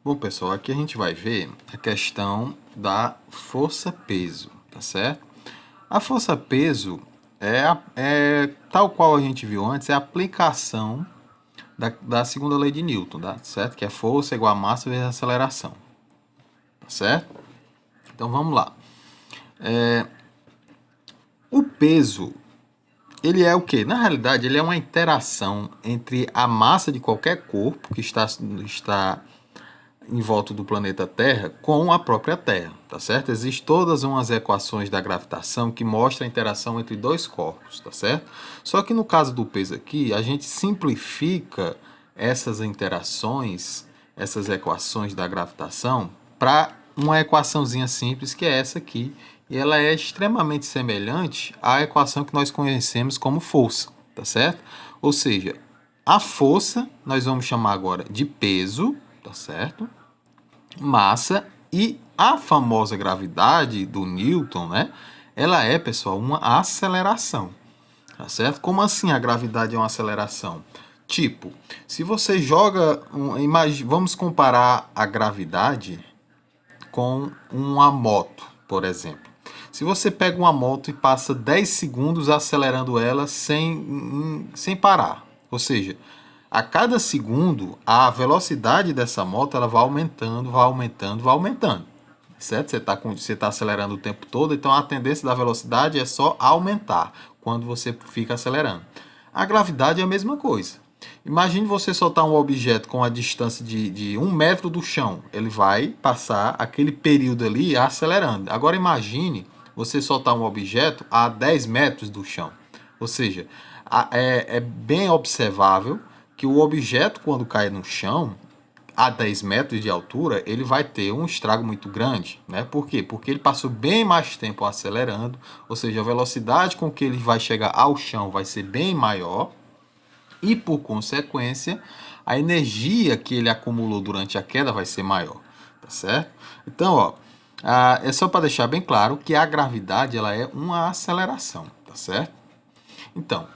Bom, pessoal, aqui a gente vai ver a questão da força-peso, tá certo? A força-peso é, tal qual a gente viu antes, é a aplicação da segunda lei de Newton, tá certo? Que é força igual a massa vezes aceleração, tá certo? Então vamos lá. O peso, ele é o quê? Na realidade, ele é uma interação entre a massa de qualquer corpo que está em volta do planeta Terra com a própria Terra, tá certo? Existem todas umas equações da gravitação que mostram a interação entre dois corpos, tá certo? Só que no caso do peso aqui, a gente simplifica essas interações, essas equações da gravitação para uma equaçãozinha simples que é essa aqui, e ela é extremamente semelhante à equação que nós conhecemos como força, tá certo? Ou seja, a força nós vamos chamar agora de peso, tá certo? Massa e a famosa gravidade do Newton, né? Ela é, pessoal, uma aceleração, tá certo? Como assim a gravidade é uma aceleração? Tipo, se você joga, vamos comparar a gravidade com uma moto, por exemplo. Se você pega uma moto e passa 10 segundos acelerando ela sem parar, ou seja, a cada segundo a velocidade dessa moto ela vai aumentando, vai aumentando, vai aumentando. Certo? Você está acelerando o tempo todo, então a tendência da velocidade é só aumentar quando você fica acelerando. A gravidade é a mesma coisa. Imagine você soltar um objeto com a distância de 1 metro do chão. Ele vai passar aquele período ali acelerando. Agora imagine você soltar um objeto a 10 metros do chão. Ou seja, é bem observável que o objeto, quando cai no chão, a 10 metros de altura, ele vai ter um estrago muito grande, né? Por quê? Porque ele passou bem mais tempo acelerando, ou seja, a velocidade com que ele vai chegar ao chão vai ser bem maior e, por consequência, a energia que ele acumulou durante a queda vai ser maior, tá certo? Então, ó, é só para deixar bem claro que a gravidade ela é uma aceleração, tá certo? Então,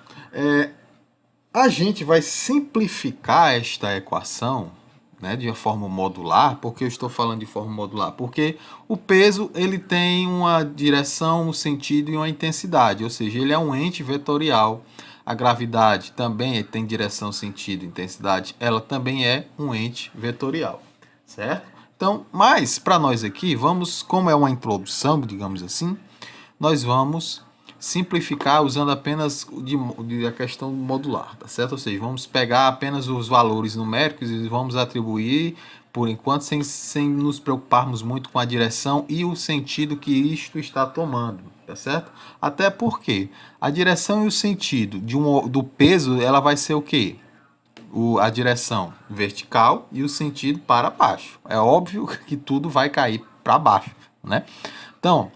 a gente vai simplificar esta equação, né, de forma modular. Porque eu estou falando de forma modular? Porque o peso ele tem uma direção, um sentido e uma intensidade, ou seja, ele é um ente vetorial. A gravidade também tem direção, sentido e intensidade, ela também é um ente vetorial, certo? Então, mas para nós aqui, vamos, como é uma introdução, digamos assim, nós vamos simplificar usando apenas a questão modular, tá certo? Ou seja, vamos pegar apenas os valores numéricos e vamos atribuir, por enquanto, sem nos preocuparmos muito com a direção e o sentido que isto está tomando, tá certo? Até porque a direção e o sentido do peso, ela vai ser o quê? A direção vertical e o sentido para baixo. É óbvio que tudo vai cair para baixo, né? Então,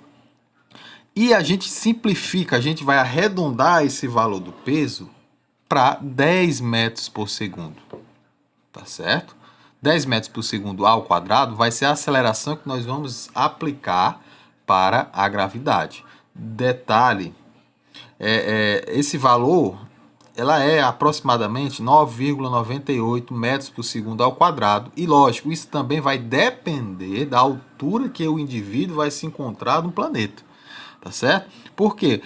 e a gente simplifica, a gente vai arredondar esse valor do peso para 10 metros por segundo, tá certo? 10 metros por segundo ao quadrado vai ser a aceleração que nós vamos aplicar para a gravidade. Detalhe, esse valor ela é aproximadamente 9,98 metros por segundo ao quadrado. E lógico, isso também vai depender da altura que o indivíduo vai se encontrar no planeta. Tá certo? Por quê?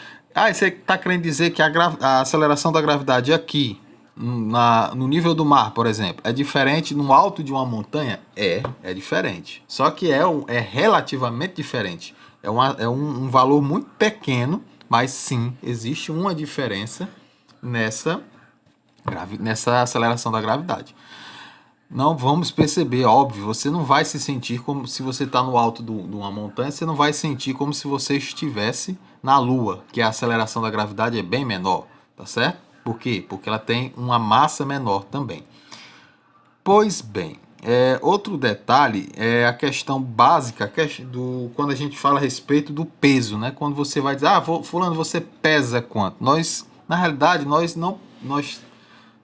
Você está querendo dizer que a aceleração da gravidade aqui, no nível do mar, por exemplo, é diferente no alto de uma montanha? É diferente. Só que é relativamente diferente. É um valor muito pequeno, mas sim, existe uma diferença nessa, nessa aceleração da gravidade. Não vamos perceber, óbvio, você não vai se sentir como se você está no alto de uma montanha, você não vai sentir como se você estivesse na Lua, que a aceleração da gravidade é bem menor, tá certo? Por quê? Porque ela tem uma massa menor também. Pois bem, outro detalhe é a questão básica quando a gente fala a respeito do peso, né? Quando você vai dizer, fulano, você pesa quanto? Na realidade, nós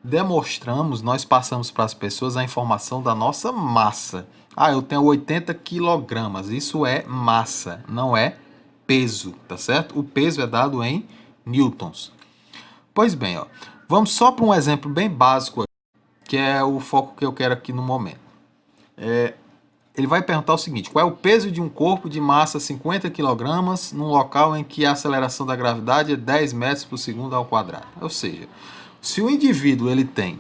demonstramos, nós passamos para as pessoas a informação da nossa massa. Eu tenho 80 quilogramas. Isso é massa, não é peso, tá certo? O peso é dado em newtons. Pois bem, ó, vamos só para um exemplo bem básico, que é o foco que eu quero aqui no momento. ele vai perguntar o seguinte: qual é o peso de um corpo de massa 50 kg num local em que a aceleração da gravidade é 10 metros por segundo ao quadrado? Ou seja, se o indivíduo ele tem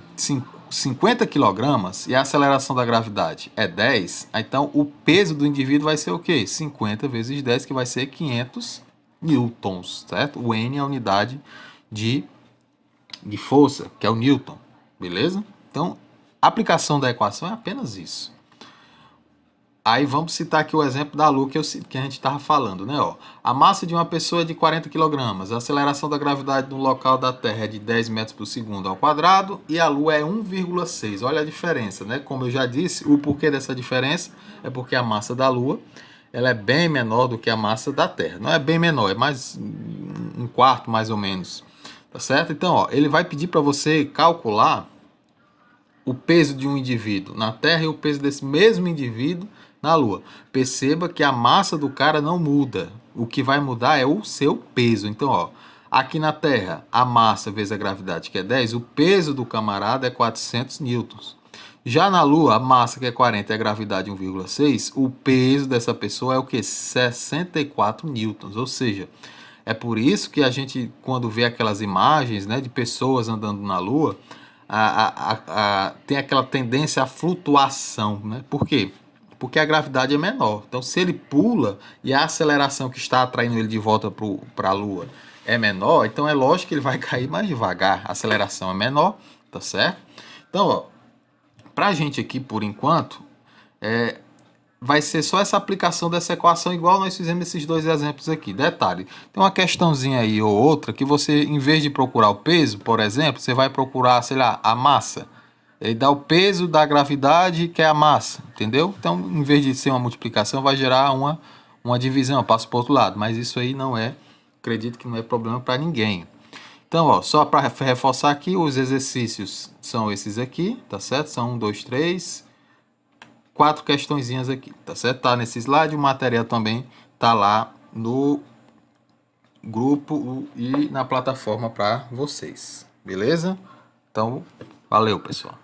50 kg e a aceleração da gravidade é 10, então o peso do indivíduo vai ser o quê? 50 vezes 10, que vai ser 500 newtons, certo? O N é a unidade de força, que é o newton, beleza? Então, a aplicação da equação é apenas isso. Aí vamos citar aqui o exemplo da Lua que a gente estava falando, né? Ó, a massa de uma pessoa é de 40 kg, a aceleração da gravidade no local da Terra é de 10 metros por segundo ao quadrado e a Lua é 1,6. Olha a diferença, né? Como eu já disse, o porquê dessa diferença é porque a massa da Lua ela é bem menor do que a massa da Terra. Não é bem menor, é mais um quarto mais ou menos, tá certo? Então, ó, ele vai pedir para você calcular o peso de um indivíduo na Terra e o peso desse mesmo indivíduo na Lua. Perceba que a massa do cara não muda. O que vai mudar é o seu peso. Então, ó, aqui na Terra, a massa vezes a gravidade, que é 10, o peso do camarada é 400 newtons. Já na Lua, a massa, que é 40, e a gravidade 1,6, o peso dessa pessoa é o que? 64 newtons. Ou seja, é por isso que a gente, quando vê aquelas imagens, né, de pessoas andando na Lua, tem aquela tendência à flutuação, né? Por quê? Porque a gravidade é menor. Então, se ele pula e a aceleração que está atraindo ele de volta para a Lua é menor, então é lógico que ele vai cair mais devagar. A aceleração é menor, tá certo? Então, ó, para a gente aqui, por enquanto, vai ser só essa aplicação dessa equação, igual nós fizemos esses dois exemplos aqui. Detalhe, tem uma questãozinha aí ou outra que você, em vez de procurar o peso, por exemplo, você vai procurar, sei lá, a massa. Ele dá o peso da gravidade, que é a massa, entendeu? Então, em vez de ser uma multiplicação, vai gerar uma divisão, passa para o outro lado. Mas isso aí não é, acredito que não é problema para ninguém. Então, ó, só para reforçar aqui, os exercícios são esses aqui, tá certo? São 1, 2, 3, 4 questõezinhas aqui, tá certo? Tá nesse slide, o material também tá lá no grupo e na plataforma para vocês, beleza? Então, valeu, pessoal.